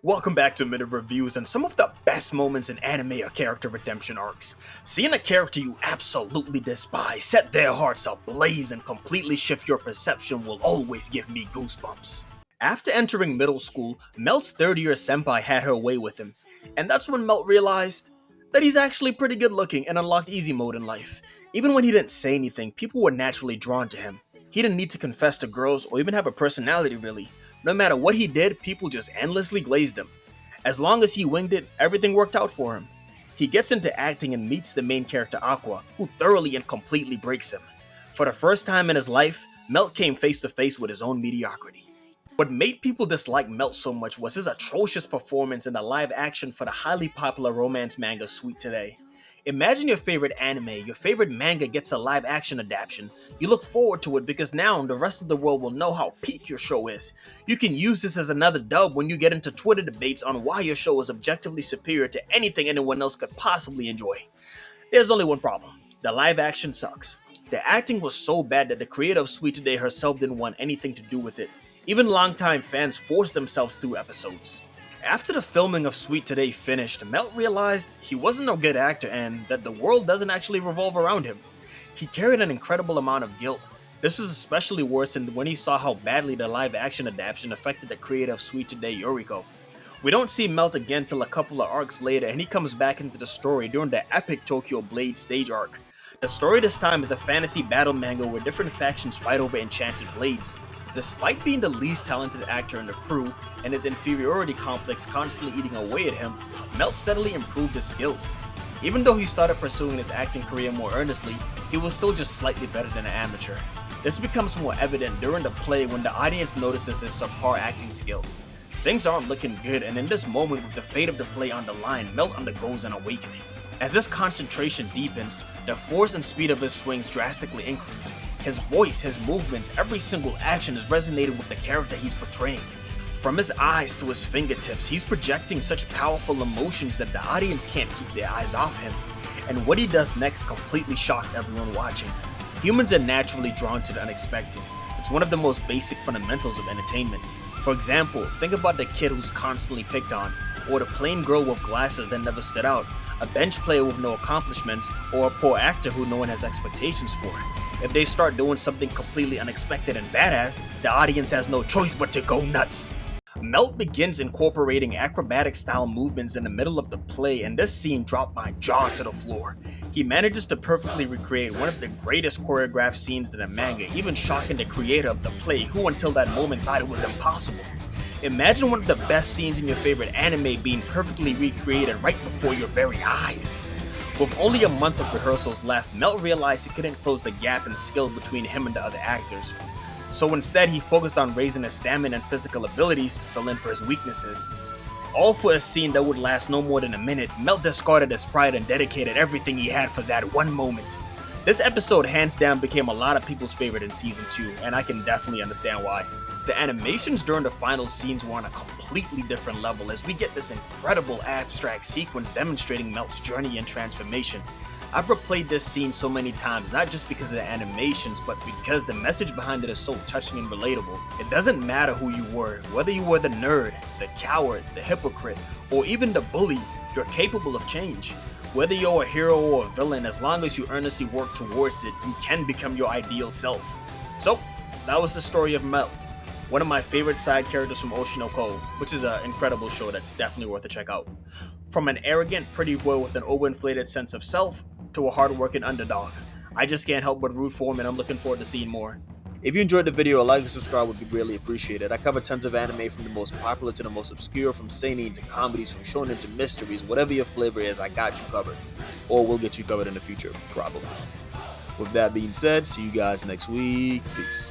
Welcome back to Minute Reviews and some of the best moments in anime or character redemption arcs. Seeing a character you absolutely despise set their hearts ablaze and completely shift your perception will always give me goosebumps. After entering middle school, Melt's third-year senpai had her way with him, and that's when Melt realized that he's actually pretty good looking and unlocked easy mode in life. Even when he didn't say anything, people were naturally drawn to him. He didn't need to confess to girls or even have a personality really. No matter what he did, people just endlessly glazed him. As long as he winged it, everything worked out for him. He gets into acting and meets the main character Aqua, who thoroughly and completely breaks him. For the first time in his life, Melt came face to face with his own mediocrity. What made people dislike Melt so much was his atrocious performance in the live action for the highly popular romance manga Sweet Today. Imagine your favorite anime, your favorite manga gets a live action adaptation. You look forward to it because now the rest of the world will know how peak your show is. You can use this as another dub when you get into Twitter debates on why your show is objectively superior to anything anyone else could possibly enjoy. There's only one problem. The live action sucks. The acting was so bad that the creator of Sweet Today herself didn't want anything to do with it. Even longtime fans forced themselves through episodes. After the filming of Sweet Today finished, Melt realized he wasn't no good actor and that the world doesn't actually revolve around him. He carried an incredible amount of guilt. This was especially worsened when he saw how badly the live action adaptation affected the creator of Sweet Today, Yoriko. We don't see Melt again till a couple of arcs later and he comes back into the story during the epic Tokyo Blade stage arc. The story this time is a fantasy battle manga where different factions fight over enchanted blades. Despite being the least talented actor in the crew and his inferiority complex constantly eating away at him, Melt steadily improved his skills. Even though he started pursuing his acting career more earnestly, he was still just slightly better than an amateur. This becomes more evident during the play when the audience notices his subpar acting skills. Things aren't looking good, and in this moment with the fate of the play on the line, Melt undergoes an awakening. As his concentration deepens, the force and speed of his swings drastically increase. His voice, his movements, every single action is resonating with the character he's portraying. From his eyes to his fingertips, he's projecting such powerful emotions that the audience can't keep their eyes off him. And what he does next completely shocks everyone watching. Humans are naturally drawn to the unexpected. It's one of the most basic fundamentals of entertainment. For example, think about the kid who's constantly picked on, or the plain girl with glasses that never stood out, a bench player with no accomplishments, or a poor actor who no one has expectations for. If they start doing something completely unexpected and badass, the audience has no choice but to go nuts. Melt begins incorporating acrobatic style movements in the middle of the play, and this scene dropped my jaw to the floor. He manages to perfectly recreate one of the greatest choreographed scenes in the manga, even shocking the creator of the play, who until that moment thought it was impossible. Imagine one of the best scenes in your favorite anime being perfectly recreated right before your very eyes. With only a month of rehearsals left, Melt realized he couldn't close the gap in skill between him and the other actors. So instead, he focused on raising his stamina and physical abilities to fill in for his weaknesses. All for a scene that would last no more than a minute, Melt discarded his pride and dedicated everything he had for that one moment. This episode hands down became a lot of people's favorite in season 2, and I can definitely understand why. The animations during the final scenes were on a completely different level as we get this incredible abstract sequence demonstrating Melt's journey and transformation. I've replayed this scene so many times, not just because of the animations, but because the message behind it is so touching and relatable. It doesn't matter who you were, whether you were the nerd, the coward, the hypocrite, or even the bully, you're capable of change. Whether you're a hero or a villain, as long as you earnestly work towards it, you can become your ideal self. So, that was the story of Melt, one of my favorite side characters from Oshinoko, which is an incredible show that's definitely worth a check out. From an arrogant pretty boy with an overinflated sense of self, to a hardworking underdog. I just can't help but root for him, and I'm looking forward to seeing more. If you enjoyed the video, a like and subscribe would be greatly appreciated. I cover tons of anime from the most popular to the most obscure, from seinen to comedies, from shonen to mysteries. Whatever your flavor is, I got you covered. Or we'll get you covered in the future, probably. With that being said, see you guys next week. Peace.